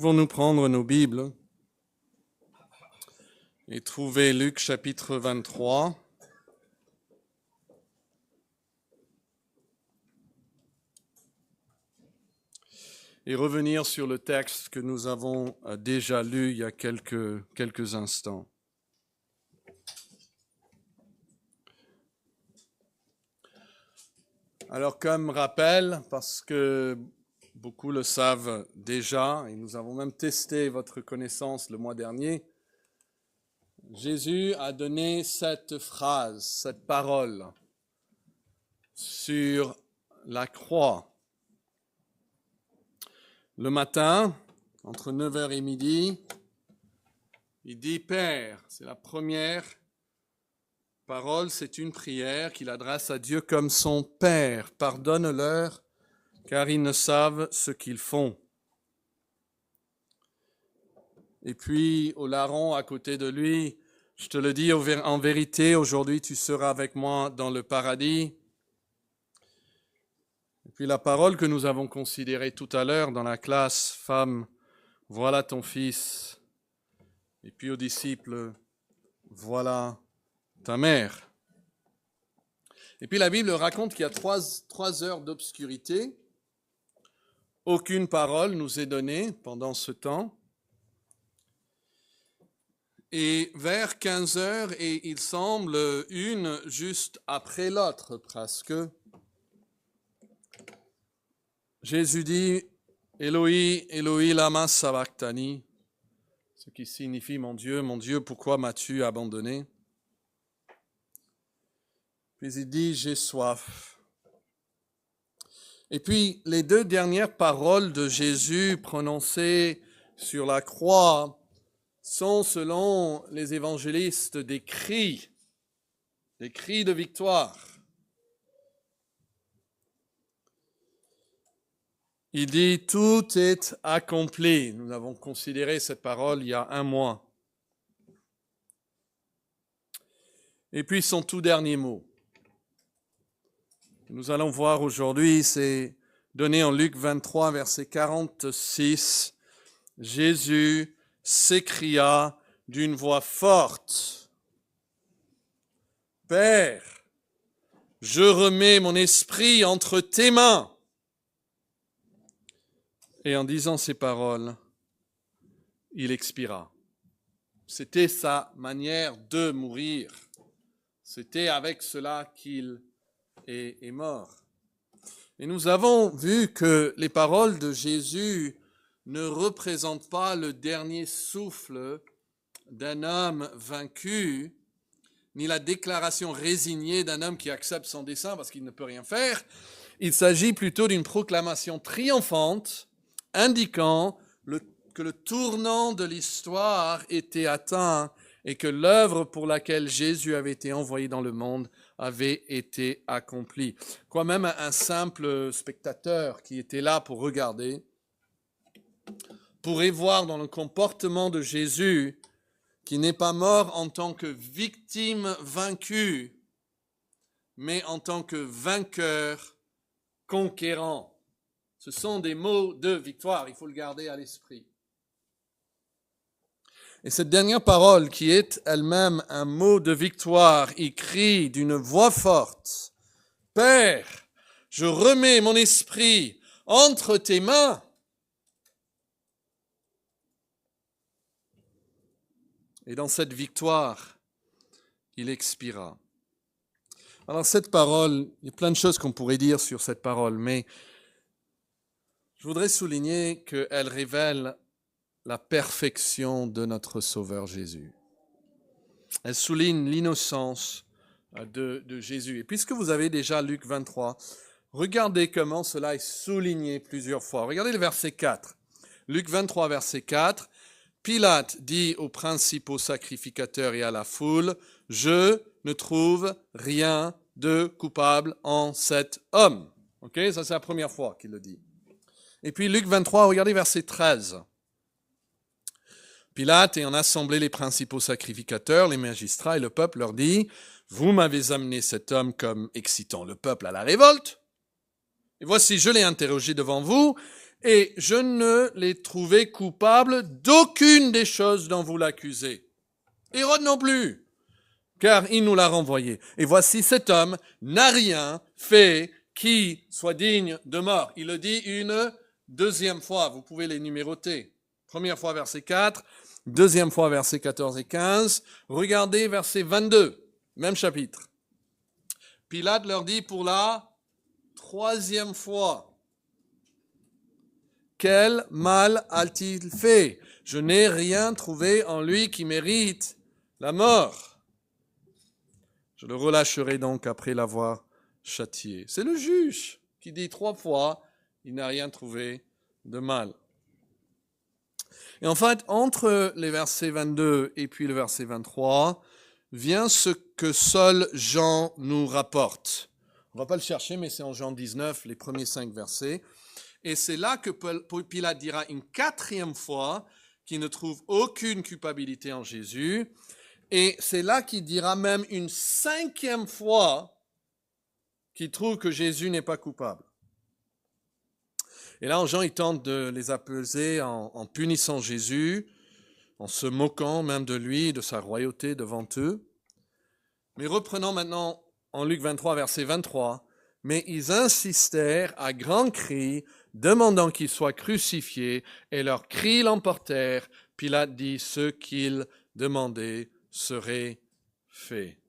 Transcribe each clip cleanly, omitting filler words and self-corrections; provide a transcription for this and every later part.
Pouvons-nous prendre nos Bibles et trouver Luc chapitre 23 ? Et revenir sur le texte que nous avons déjà lu il y a quelques instants. Alors, comme rappel, parce que beaucoup le savent déjà, et nous avons même testé votre connaissance le mois dernier, Jésus a donné cette phrase, cette parole sur la croix. Le matin, entre 9h et midi, il dit « Père », c'est la première parole, c'est une prière qu'il adresse à Dieu comme son Père. « Pardonne-leur, car ils ne savent ce qu'ils font. » Et puis, au larron à côté de lui, « Je te le dis en vérité, aujourd'hui tu seras avec moi dans le paradis. » Et puis la parole que nous avons considérée tout à l'heure dans la classe, « Femme, voilà ton fils. » Et puis aux disciples, « Voilà ta mère. » Et puis la Bible raconte qu'il y a trois heures d'obscurité. Aucune parole nous est donnée pendant ce temps. Et vers 15 heures, et il semble une juste après l'autre presque, Jésus dit « Eloi, Eloi, lama sabachthani », ce qui signifie « Mon Dieu, pourquoi m'as-tu abandonné ?» Puis il dit « J'ai soif ». Et puis les deux dernières paroles de Jésus prononcées sur la croix sont, selon les évangélistes, des cris de victoire. Il dit « Tout est accompli ». Nous avons considéré cette parole il y a un mois. Et puis son tout dernier mot. Nous allons voir aujourd'hui, c'est donné en Luc 23, verset 46. Jésus s'écria d'une voix forte, « Père, je remets mon esprit entre tes mains. » Et en disant ces paroles, il expira. C'était sa manière de mourir. C'était avec cela qu'il est mort. Et nous avons vu que les paroles de Jésus ne représentent pas le dernier souffle d'un homme vaincu, ni la déclaration résignée d'un homme qui accepte son dessein parce qu'il ne peut rien faire. Il s'agit plutôt d'une proclamation triomphante indiquant que le tournant de l'histoire était atteint et que l'œuvre pour laquelle Jésus avait été envoyé dans le monde avait été accomplie. Quoi, même un simple spectateur qui était là pour regarder pourrait voir dans le comportement de Jésus qui n'est pas mort en tant que victime vaincue, mais en tant que vainqueur conquérant. Ce sont des mots de victoire, il faut le garder à l'esprit. Et cette dernière parole, qui est elle-même un mot de victoire, écrit d'une voix forte, « Père, je remets mon esprit entre tes mains. » Et dans cette victoire, il expira. Alors cette parole, il y a plein de choses qu'on pourrait dire sur cette parole, mais je voudrais souligner qu'elle révèle la perfection de notre Sauveur Jésus. Elle souligne l'innocence de Jésus. Et puisque vous avez déjà Luc 23, regardez comment cela est souligné plusieurs fois. Regardez le verset 4. Luc 23, verset 4. Pilate dit aux principaux sacrificateurs et à la foule, « Je ne trouve rien de coupable en cet homme. » Ok, ça c'est la première fois qu'il le dit. Et puis Luc 23, regardez verset 13. Pilate ayant assemblé les principaux sacrificateurs, les magistrats et le peuple leur dit, « Vous m'avez amené cet homme comme excitant le peuple à la révolte. Et voici, je l'ai interrogé devant vous, Et je ne l'ai trouvé coupable d'aucune des choses dont vous l'accusez. Hérode non plus, car il nous l'a renvoyé. Et voici, cet homme n'a rien fait qui soit digne de mort. Il le dit une deuxième fois, vous pouvez les numéroter. Première fois, verset 4, deuxième fois, versets 14 et 15. Regardez verset 22, même chapitre. Pilate leur dit pour la troisième fois, quel mal a-t-il fait? Je n'ai rien trouvé en lui qui mérite la mort. Je le relâcherai donc après l'avoir châtié. C'est le juge qui dit 3 fois, il n'a rien trouvé de mal. Et en fait, entre les versets 22 et puis le verset 23, vient ce que seul Jean nous rapporte. On ne va pas le chercher, mais c'est en Jean 19, les premiers 5 versets. Et c'est là que Pilate dira une 4e fois qu'il ne trouve aucune culpabilité en Jésus. Et c'est là qu'il dira même une 5e fois qu'il trouve que Jésus n'est pas coupable. Et là, Jean, il tente de les apaiser en punissant Jésus, en se moquant même de lui, de sa royauté devant eux. Mais reprenons maintenant en Luc 23, verset 23. Mais ils insistèrent à grands cris, demandant qu'il soit crucifié, et leurs cris l'emportèrent. Pilate dit, ce qu'ils demandaient serait fait.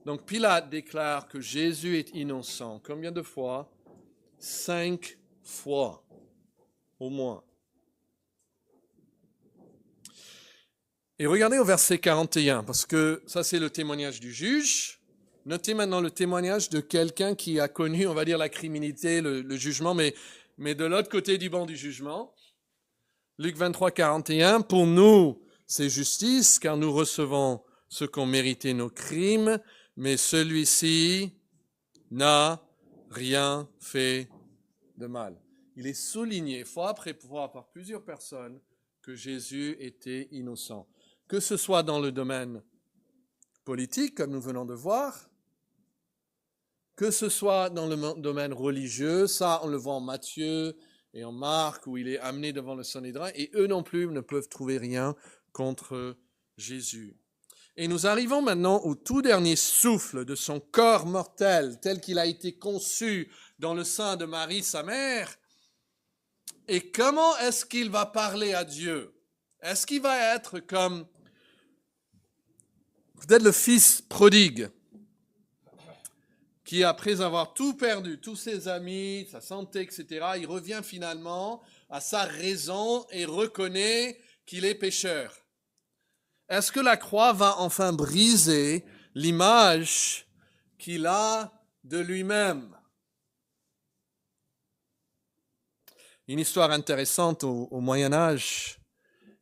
Donc Pilate déclare que Jésus est innocent. Combien de fois? 5 fois, au moins. Et regardez au verset 41, parce que ça c'est le témoignage du juge. Notez maintenant le témoignage de quelqu'un qui a connu, on va dire, la criminalité, le jugement, mais de l'autre côté du banc du jugement. Luc 23, 41, pour nous, c'est justice, car nous recevons ce qu'ont mérité nos crimes, mais celui-ci n'a rien fait de mal. Il est souligné fois après fois par plusieurs personnes que Jésus était innocent. Que ce soit dans le domaine politique, comme nous venons de voir, que ce soit dans le domaine religieux, ça on le voit en Matthieu et en Marc, où il est amené devant le Sanhédrin, et eux non plus ne peuvent trouver rien contre Jésus. Et nous arrivons maintenant au tout dernier souffle de son corps mortel, tel qu'il a été conçu dans le sein de Marie, sa mère. Et comment est-ce qu'il va parler à Dieu? Est-ce qu'il va être comme peut-être le fils prodigue, qui après avoir tout perdu, tous ses amis, sa santé, etc., il revient finalement à sa raison et reconnaît qu'il est pécheur? Est-ce que la croix va enfin briser l'image qu'il a de lui-même? Une histoire intéressante au Moyen-Âge.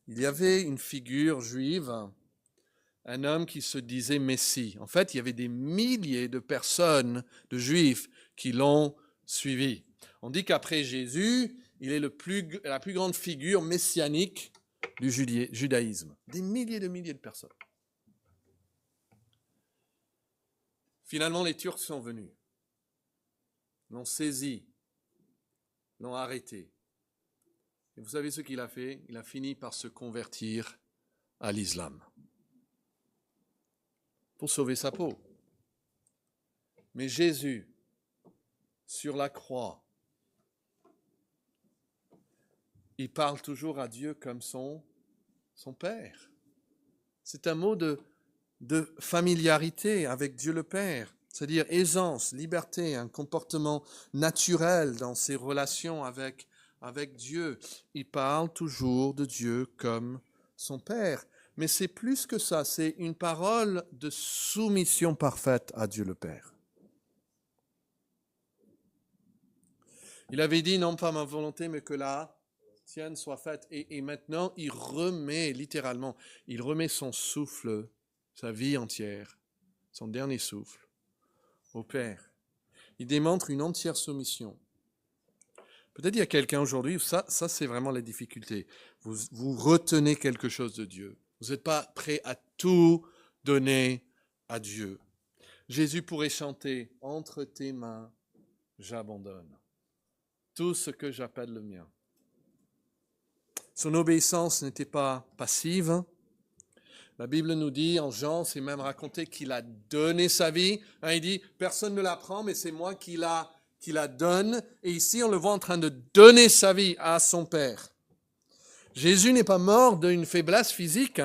Il y avait une figure juive, un homme qui se disait Messie. En fait, il y avait des milliers de personnes, de juifs, qui l'ont suivi. On dit qu'après Jésus, il est la plus grande figure messianique du judaïsme. Des milliers de personnes. Finalement, les Turcs sont venus, l'ont saisi, l'ont arrêté. Et vous savez ce qu'il a fait? Il a fini par se convertir à l'islam pour sauver sa peau. Mais Jésus, sur la croix, il parle toujours à Dieu comme son Père. C'est un mot de familiarité avec Dieu le Père, c'est-à-dire aisance, liberté, un comportement naturel dans ses relations avec Dieu. Il parle toujours de Dieu comme son Père. Mais c'est plus que ça, c'est une parole de soumission parfaite à Dieu le Père. Il avait dit, non pas ma volonté, mais que la tienne soit faite. Et maintenant, il remet, littéralement, il remet son souffle, sa vie entière, son dernier souffle, au Père. Il démontre une entière soumission. Peut-être il y a quelqu'un aujourd'hui, ça c'est vraiment la difficulté. Vous retenez quelque chose de Dieu. Vous n'êtes pas prêt à tout donner à Dieu. Jésus pourrait chanter « Entre tes mains, j'abandonne ». tout ce que j'appelle le mien. Son obéissance n'était pas passive. La Bible nous dit, en Jean, c'est même raconté qu'il a donné sa vie. Il dit, personne ne la prend, mais c'est moi qui la donne. Et ici, on le voit en train de donner sa vie à son Père. Jésus n'est pas mort d'une faiblesse physique.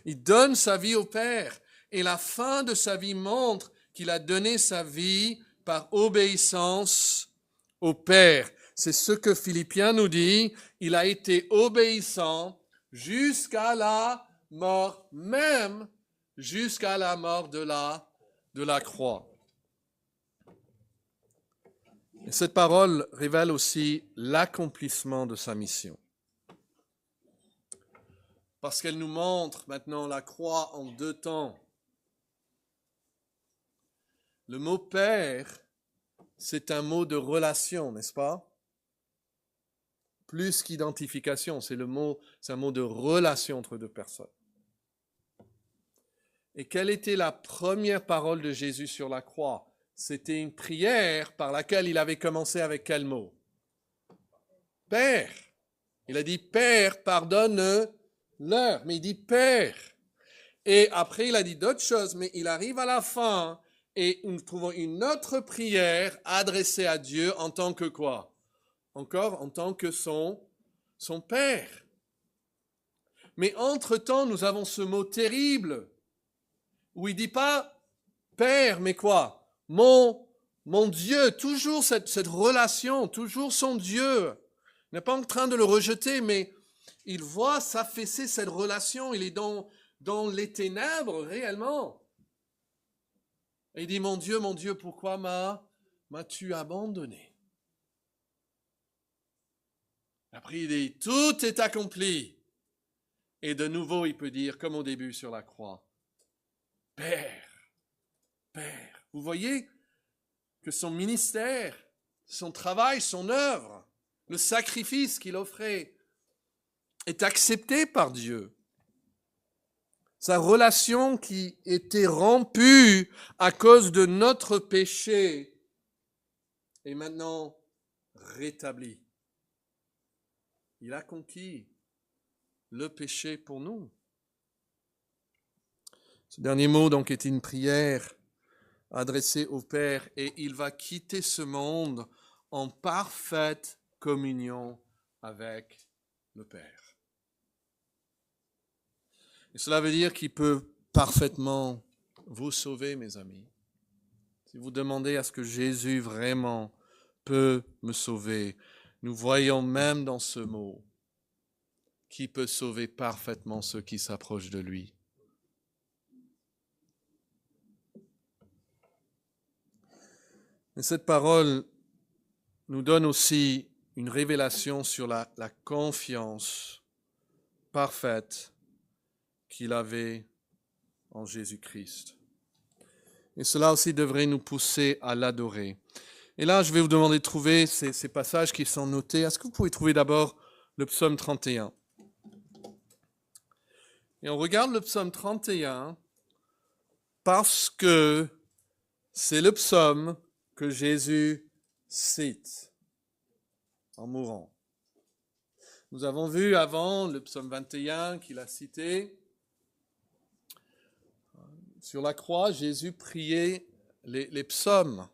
Il donne sa vie au Père. Et la fin de sa vie montre qu'il a donné sa vie par obéissance au Père. C'est ce que Philippiens nous dit. Il a été obéissant jusqu'à la mort, même jusqu'à la mort de la croix. Et cette parole révèle aussi l'accomplissement de sa mission. Parce qu'elle nous montre maintenant la croix en deux temps. Le mot « père », c'est un mot de relation, n'est-ce pas? Plus qu'identification, c'est un mot de relation entre deux personnes. Et quelle était la première parole de Jésus sur la croix? C'était une prière par laquelle il avait commencé avec quel mot? Père. Il a dit, Père, pardonne-leur. Mais il dit Père. Et après, il a dit d'autres choses, mais il arrive à la fin et nous trouvons une autre prière adressée à Dieu en tant que quoi? Encore en tant que son Père. Mais entre-temps, nous avons ce mot terrible où il ne dit pas Père, mais quoi? Mon Dieu, toujours cette relation, toujours son Dieu. Il n'est pas en train de le rejeter, mais il voit s'affaisser cette relation. Il est dans les ténèbres réellement. Et il dit, mon Dieu, pourquoi m'as-tu abandonné? Après, il dit, tout est accompli. Et de nouveau, il peut dire, comme au début sur la croix, Père. Vous voyez que son ministère, son travail, son œuvre, le sacrifice qu'il offrait est accepté par Dieu. Sa relation qui était rompue à cause de notre péché est maintenant rétablie. Il a conquis le péché pour nous. Ce dernier mot donc est une prière adressée au Père et il va quitter ce monde en parfaite communion avec le Père. Et cela veut dire qu'il peut parfaitement vous sauver, mes amis. Si vous demandez à ce que Jésus vraiment peut me sauver, nous voyons même dans ce mot qui peut sauver parfaitement ceux qui s'approchent de lui. Et cette parole nous donne aussi une révélation sur la confiance parfaite qu'il avait en Jésus-Christ. Et cela aussi devrait nous pousser à l'adorer. Et là, je vais vous demander de trouver ces passages qui sont notés. Est-ce que vous pouvez trouver d'abord le psaume 31? Et on regarde le psaume 31 parce que c'est le psaume que Jésus cite en mourant. Nous avons vu avant le psaume 21 qu'il a cité. Sur la croix, Jésus priait les psaumes.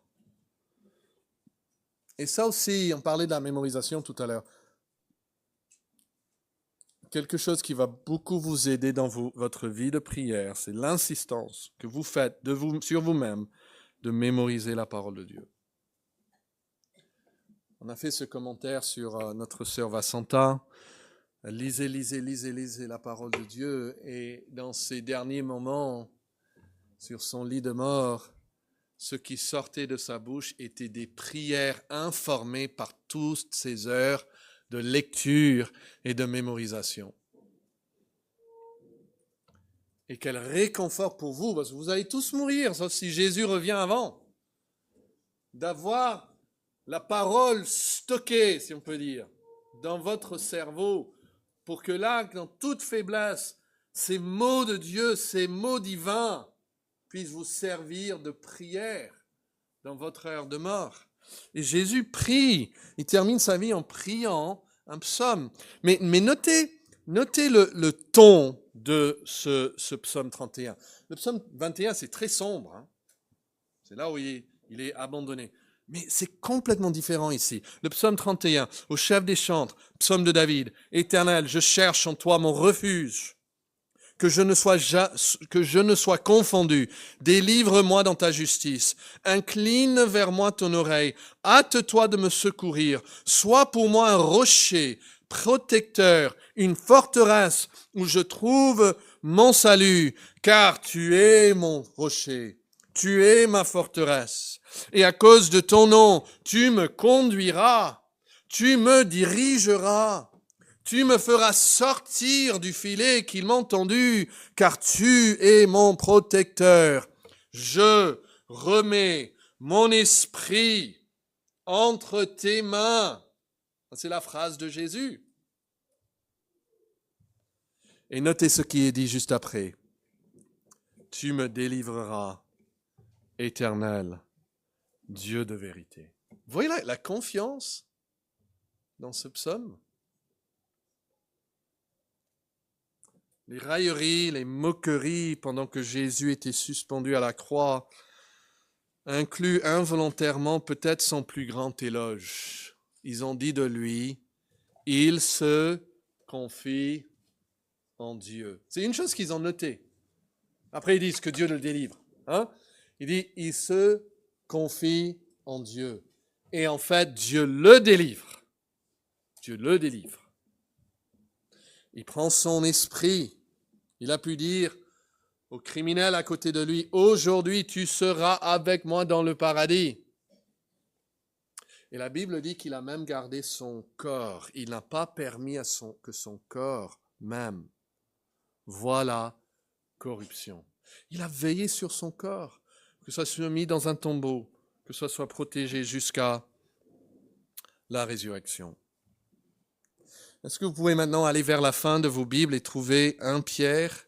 Et ça aussi, on parlait de la mémorisation tout à l'heure. Quelque chose qui va beaucoup vous aider dans votre vie de prière, c'est l'insistance que vous faites sur vous-même de mémoriser la parole de Dieu. On a fait ce commentaire sur notre sœur Vassanta. Lisez la parole de Dieu. Et dans ces derniers moments, sur son lit de mort, ce qui sortait de sa bouche était des prières informées par toutes ces heures de lecture et de mémorisation. Et quel réconfort pour vous, parce que vous allez tous mourir, sauf si Jésus revient avant, d'avoir la parole stockée, si on peut dire, dans votre cerveau, pour que là, dans toute faiblesse, ces mots de Dieu, ces mots divins, puissent vous servir de prière dans votre heure de mort. Et Jésus prie. Il termine sa vie en priant un psaume. Mais notez le ton de ce psaume 31. Le psaume 21, c'est très sombre. Hein. C'est là où il est abandonné. Mais c'est complètement différent ici. Le psaume 31, au chef des chantres, psaume de David. Éternel, je cherche en toi mon refuge. Que je ne sois confondu. Délivre-moi dans ta justice. Incline vers moi ton oreille. Hâte-toi de me secourir. Sois pour moi un rocher, protecteur, une forteresse où je trouve mon salut. Car tu es mon rocher. Tu es ma forteresse. Et à cause de ton nom, tu me conduiras. Tu me dirigeras. Tu me feras sortir du filet qu'ils m'ont tendu, car tu es mon protecteur. Je remets mon esprit entre tes mains. C'est la phrase de Jésus. Et notez ce qui est dit juste après. Tu me délivreras, Éternel, Dieu de vérité. Vous voyez la confiance dans ce psaume? Les railleries, les moqueries pendant que Jésus était suspendu à la croix incluent involontairement peut-être son plus grand éloge. Ils ont dit de lui, il se confie en Dieu. C'est une chose qu'ils ont notée. Après, ils disent que Dieu le délivre. Hein? Il dit, il se confie en Dieu. Et en fait, Dieu le délivre. Dieu le délivre. Il prend son esprit. Il a pu dire au criminel à côté de lui, aujourd'hui tu seras avec moi dans le paradis. Et la Bible dit qu'il a même gardé son corps. Il n'a pas permis que son corps même voie la corruption. Il a veillé sur son corps, que ce soit mis dans un tombeau, que ce soit protégé jusqu'à la résurrection. Est-ce que vous pouvez maintenant aller vers la fin de vos Bibles et trouver 1 Pierre,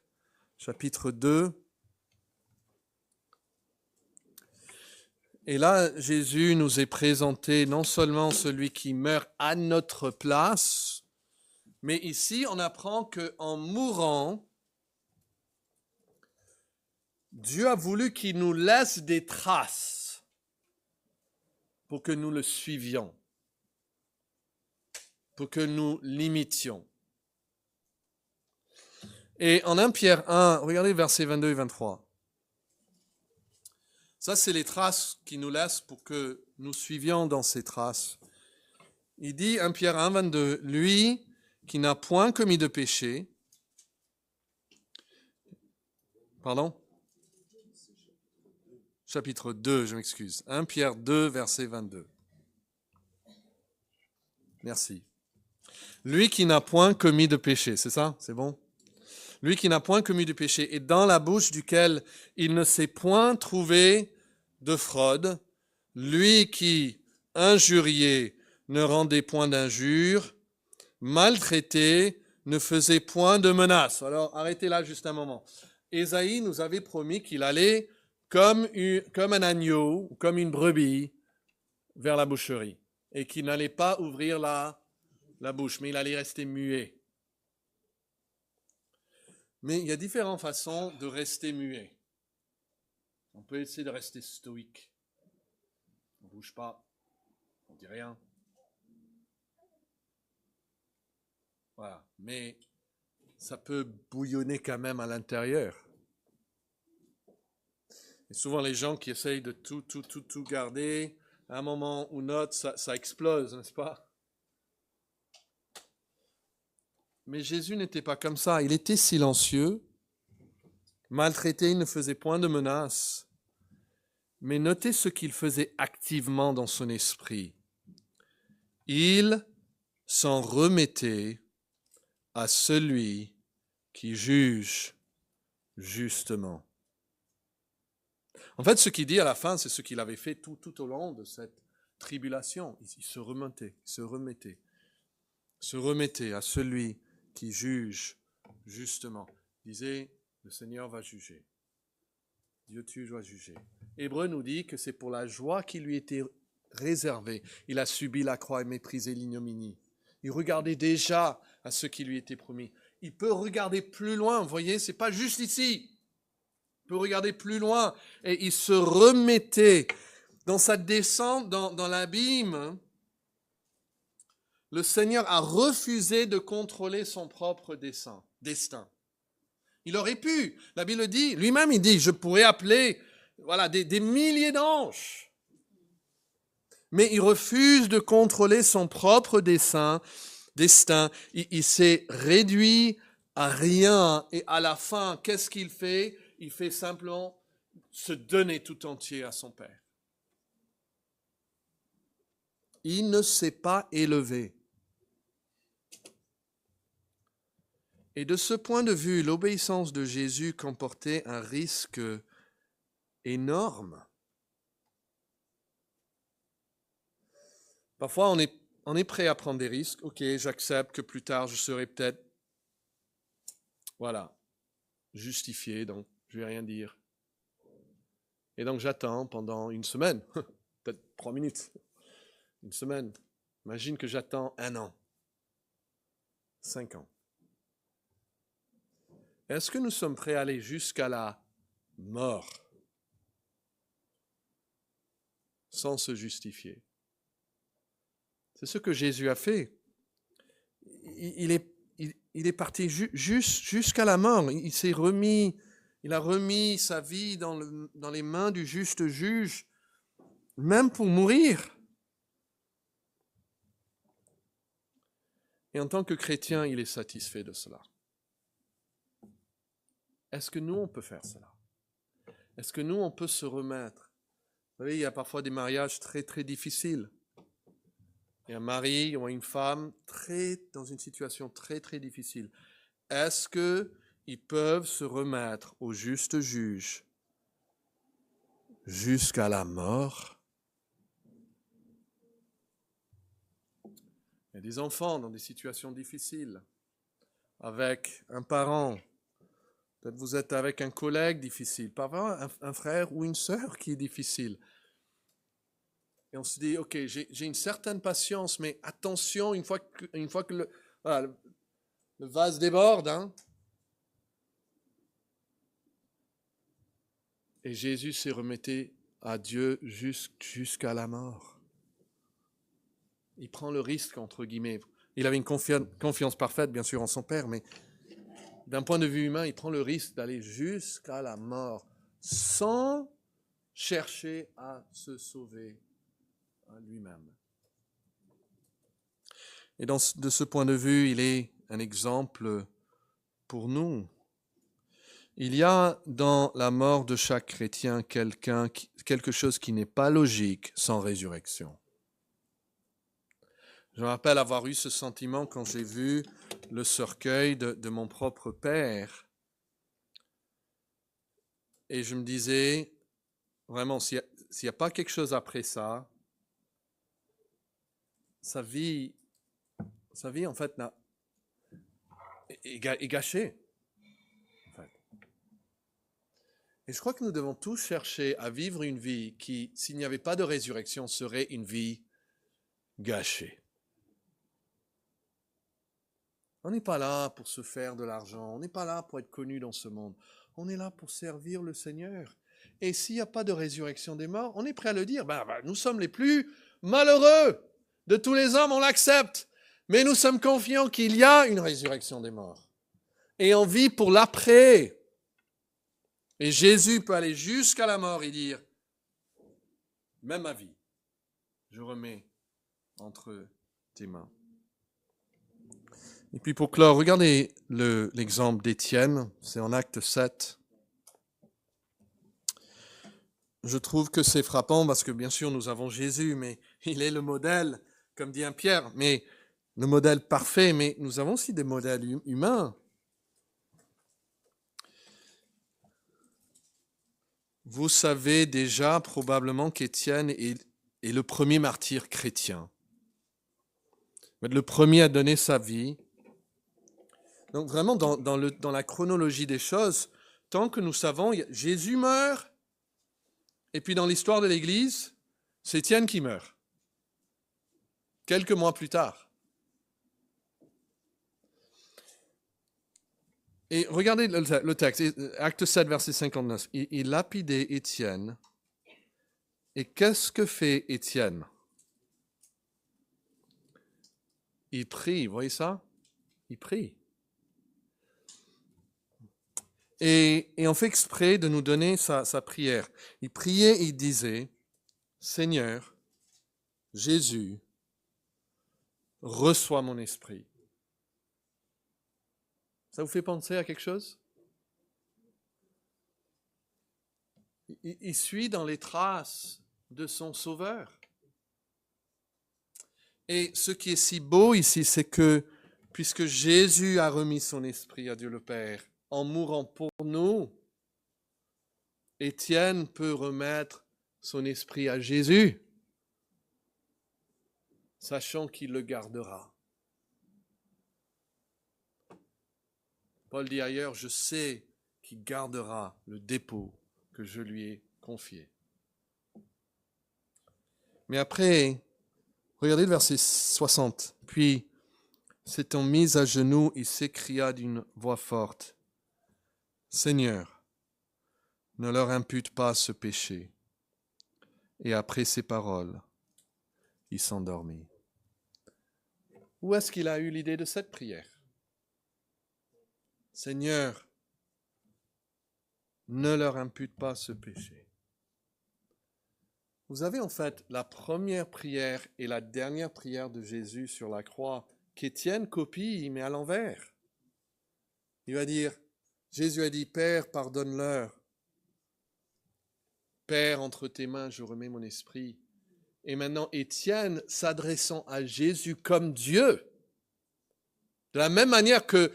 chapitre 2. Et là, Jésus nous est présenté non seulement celui qui meurt à notre place, mais ici, on apprend qu'en mourant, Dieu a voulu qu'il nous laisse des traces pour que nous le suivions, pour que nous l'imitions. Et en 1 Pierre 1, regardez versets 22 et 23. Ça, c'est les traces qu'il nous laisse pour que nous suivions dans ces traces. Il dit, 1 Pierre 1, 22, « Lui qui n'a point commis de péché, » pardon ? Chapitre 2, je m'excuse. 1 Pierre 2, verset 22. Merci. « Lui qui n'a point commis de péché », c'est ça ? C'est bon ? Lui qui n'a point commis de péché, et dans la bouche duquel il ne s'est point trouvé de fraude, lui qui, injurié, ne rendait point d'injure, maltraité, ne faisait point de menace. Alors, arrêtez là juste un moment. Ésaïe nous avait promis qu'il allait comme un agneau, comme une brebis, vers la boucherie, et qu'il n'allait pas ouvrir la bouche, mais il allait rester muet. Mais il y a différentes façons de rester muet. On peut essayer de rester stoïque. On ne bouge pas, on ne dit rien. Voilà. Mais ça peut bouillonner quand même à l'intérieur. Et souvent les gens qui essayent de tout garder, à un moment ou un autre, ça explose, n'est-ce pas? Mais Jésus n'était pas comme ça. Il était silencieux, maltraité, il ne faisait point de menaces. Mais notez ce qu'il faisait activement dans son esprit. Il s'en remettait à celui qui juge justement. En fait, ce qu'il dit à la fin, c'est ce qu'il avait fait tout au long de cette tribulation. Il se remettait à celui qui juge justement. Il disait, le Seigneur va juger. Dieu tu dois juger. Hébreu nous dit que c'est pour la joie qui lui était réservé. Il a subi la croix et méprisé l'ignominie. Il regardait déjà à ce qui lui était promis. Il peut regarder plus loin, vous voyez, c'est pas juste ici. Il peut regarder plus loin. Et il se remettait dans sa descente dans l'abîme. Le Seigneur a refusé de contrôler son propre destin. Il aurait pu. La Bible dit, lui-même il dit, je pourrais appeler des milliers d'anges. Mais il refuse de contrôler son propre destin. Il s'est réduit à rien. Et à la fin, qu'est-ce qu'il fait? Il fait simplement se donner tout entier à son Père. Il ne s'est pas élevé. Et de ce point de vue, l'obéissance de Jésus comportait un risque énorme. Parfois, on est prêt à prendre des risques. Ok, j'accepte que plus tard, je serai peut-être, justifié, donc je ne vais rien dire. Et donc, j'attends pendant une semaine, peut-être 3 minutes, une semaine. Imagine que j'attends 1 an, 5 ans. Est-ce que nous sommes prêts à aller jusqu'à la mort sans se justifier? C'est ce que Jésus a fait. Il est parti jusqu'à la mort. Il a remis sa vie dans les mains du juste juge, même pour mourir. Et en tant que chrétien, il est satisfait de cela. Est-ce que nous, on peut faire cela? Est-ce que nous, on peut se remettre? Vous savez, il y a parfois des mariages très, très difficiles. Il y a un mari ou une femme dans une situation très, très difficile. Est-ce qu'ils peuvent se remettre au juste juge jusqu'à la mort? Il y a des enfants dans des situations difficiles, avec un parent. Peut-être vous êtes avec un collègue difficile, parfois un frère ou une sœur qui est difficile. Et on se dit, ok, j'ai une certaine patience, mais attention, une fois que le vase déborde, Et Jésus s'est remetté à Dieu jusqu'à la mort. Il prend le risque, entre guillemets. Il avait une confiance parfaite, bien sûr, en son Père, mais d'un point de vue humain, il prend le risque d'aller jusqu'à la mort sans chercher à se sauver à lui-même. Et de ce point de vue, il est un exemple pour nous. Il y a dans la mort de chaque chrétien quelque chose qui n'est pas logique sans résurrection. Je me rappelle avoir eu ce sentiment quand j'ai vu le cercueil de mon propre père. Et je me disais, vraiment, s'il n'y a pas quelque chose après ça, sa vie en fait, est gâchée. En fait. Et je crois que nous devons tous chercher à vivre une vie qui, s'il n'y avait pas de résurrection, serait une vie gâchée. On n'est pas là pour se faire de l'argent, on n'est pas là pour être connu dans ce monde. On est là pour servir le Seigneur. Et s'il n'y a pas de résurrection des morts, on est prêt à le dire, nous sommes les plus malheureux de tous les hommes, on l'accepte. Mais nous sommes confiants qu'il y a une résurrection des morts. Et on vit pour l'après. Et Jésus peut aller jusqu'à la mort et dire, même ma vie, je remets entre tes mains. Et puis pour clore, regardez l'exemple d'Étienne, c'est en Acte 7. Je trouve que c'est frappant parce que bien sûr nous avons Jésus, mais il est le modèle, comme dit un Pierre, mais le modèle parfait, mais nous avons aussi des modèles humains. Vous savez déjà probablement qu'Étienne est le premier martyr chrétien. Le premier à donner sa vie. Donc vraiment, dans la chronologie des choses, tant que nous savons, Jésus meurt, et puis dans l'histoire de l'Église, c'est Étienne qui meurt. quelques mois plus tard. Et regardez le texte, acte 7, verset 59. Il lapidait Étienne. Et qu'est-ce que fait Étienne? Il prie, vous voyez ça? Il prie. Et on fait exprès de nous donner sa prière. Il priait et il disait, Seigneur, Jésus, reçois mon esprit. Ça vous fait penser à quelque chose? Il suit dans les traces de son Sauveur. Et ce qui est si beau ici, c'est que puisque Jésus a remis son esprit à Dieu le Père en mourant pour nous, Étienne peut remettre son esprit à Jésus, sachant qu'il le gardera. Paul dit ailleurs, je sais qu'il gardera le dépôt que je lui ai confié. Mais après, regardez le verset 60. Puis, s'étant mis à genoux, il s'écria d'une voix forte, Seigneur, ne leur impute pas ce péché. Et après ces paroles, il s'endormit. Où est-ce qu'il a eu l'idée de cette prière? Seigneur, ne leur impute pas ce péché. Vous avez en fait la première prière et la dernière prière de Jésus sur la croix qu'Étienne copie, mais à l'envers. Il va dire, Jésus a dit, Père, pardonne-leur. Père, entre tes mains, je remets mon esprit. Et maintenant, Étienne, s'adressant à Jésus comme Dieu, de la même manière que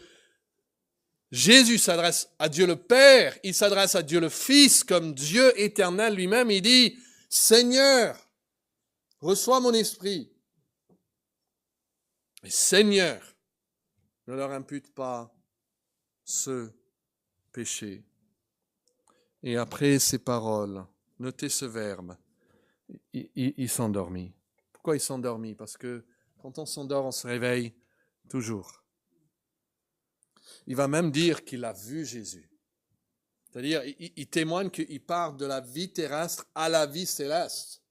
Jésus s'adresse à Dieu le Père, il s'adresse à Dieu le Fils comme Dieu éternel lui-même. Il dit, Seigneur, reçois mon esprit. Mais Seigneur, ne leur impute pas ce péché. Et après ces paroles, notez ce verbe, il s'endormit. Pourquoi il s'endormit? Parce que quand on s'endort, on se réveille toujours. Il va même dire qu'il a vu Jésus. C'est-à-dire, il témoigne qu'il part de la vie terrestre à la vie céleste.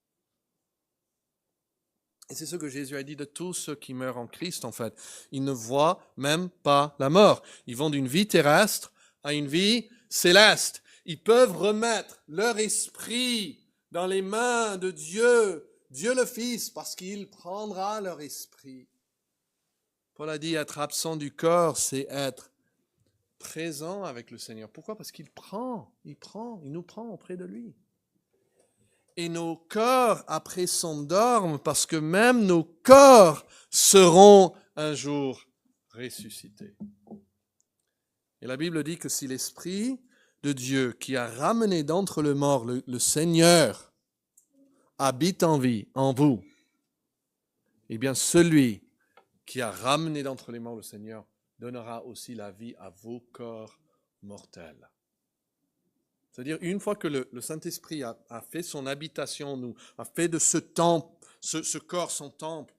Et c'est ce que Jésus a dit de tous ceux qui meurent en Christ, en fait. Ils ne voient même pas la mort. Ils vont d'une vie terrestre à une vie céleste. Ils peuvent remettre leur esprit dans les mains de Dieu, Dieu le Fils, parce qu'il prendra leur esprit. Paul a dit, être absent du corps, c'est être présent avec le Seigneur. Pourquoi? Parce qu'il il nous prend auprès de lui. Et nos corps, après, s'endorment parce que même nos corps seront un jour ressuscités. Et la Bible dit que si l'Esprit de Dieu qui a ramené d'entre les morts le Seigneur habite en vous, eh bien celui qui a ramené d'entre les morts le Seigneur donnera aussi la vie à vos corps mortels. C'est-à-dire, une fois que le Saint-Esprit a fait son habitation en nous, a fait de ce temple, ce corps son temple,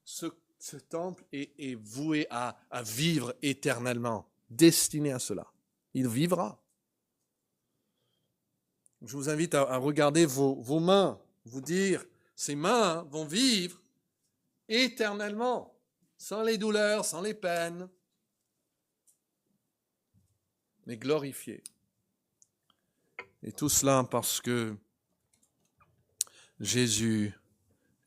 ce temple est voué à vivre éternellement, destiné à cela. Il vivra. Je vous invite à regarder vos mains, vous dire, ces mains vont vivre éternellement, sans les douleurs, sans les peines, mais glorifiées. Et tout cela parce que Jésus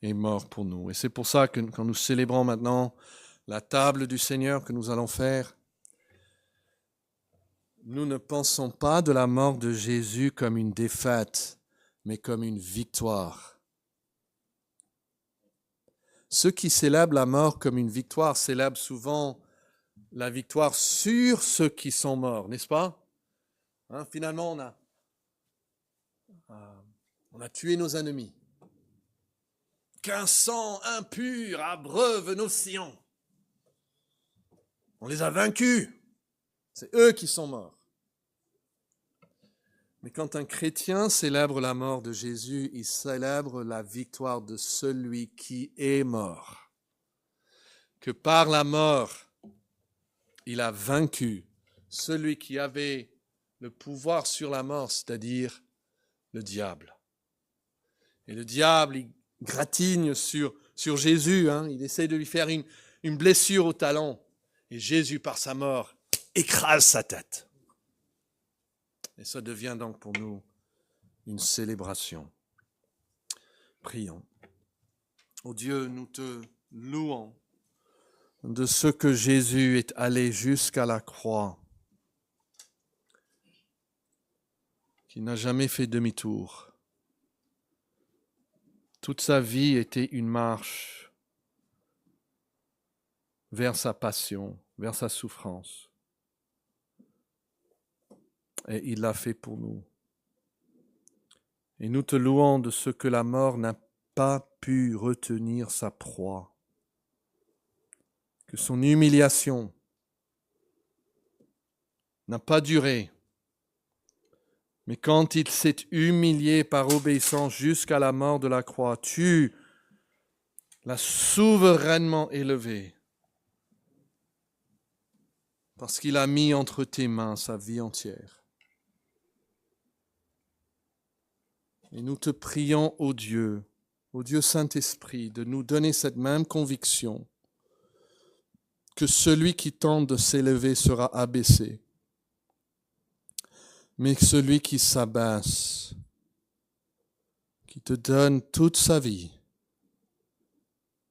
est mort pour nous. Et c'est pour ça que quand nous célébrons maintenant la table du Seigneur que nous allons faire, nous ne pensons pas de la mort de Jésus comme une défaite, mais comme une victoire. Ceux qui célèbrent la mort comme une victoire célèbrent souvent la victoire sur ceux qui sont morts, n'est-ce pas? Finalement, on a tué nos ennemis. Qu'un sang impur abreuve nos sillons. On les a vaincus. C'est eux qui sont morts. Mais quand un chrétien célèbre la mort de Jésus, il célèbre la victoire de celui qui est mort. que par la mort, il a vaincu celui qui avait le pouvoir sur la mort, c'est-à-dire le diable. Et le diable, il gratigne sur Jésus, il essaie de lui faire une blessure au talon. Et Jésus, par sa mort, écrase sa tête. Et ça devient donc pour nous une célébration. Prions. Ô Dieu, nous te louons de ce que Jésus est allé jusqu'à la croix, qui n'a jamais fait demi-tour. Toute sa vie était une marche vers sa passion, vers sa souffrance. Et il l'a fait pour nous. Et nous te louons de ce que la mort n'a pas pu retenir sa proie, que son humiliation n'a pas duré, mais quand il s'est humilié par obéissance jusqu'à la mort de la croix, tu l'as souverainement élevé, parce qu'il a mis entre tes mains sa vie entière. Et nous te prions, ô Dieu Saint-Esprit, de nous donner cette même conviction que celui qui tente de s'élever sera abaissé, mais celui qui s'abaisse, qui te donne toute sa vie,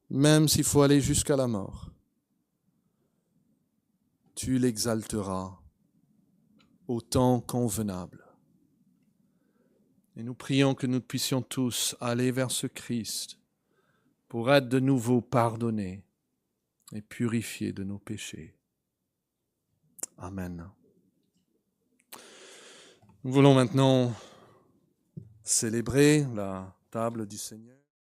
même s'il faut aller jusqu'à la mort, tu l'exalteras au temps convenable. Et nous prions que nous puissions tous aller vers ce Christ pour être de nouveau pardonnés et purifiés de nos péchés. Amen. Nous voulons maintenant célébrer la table du Seigneur.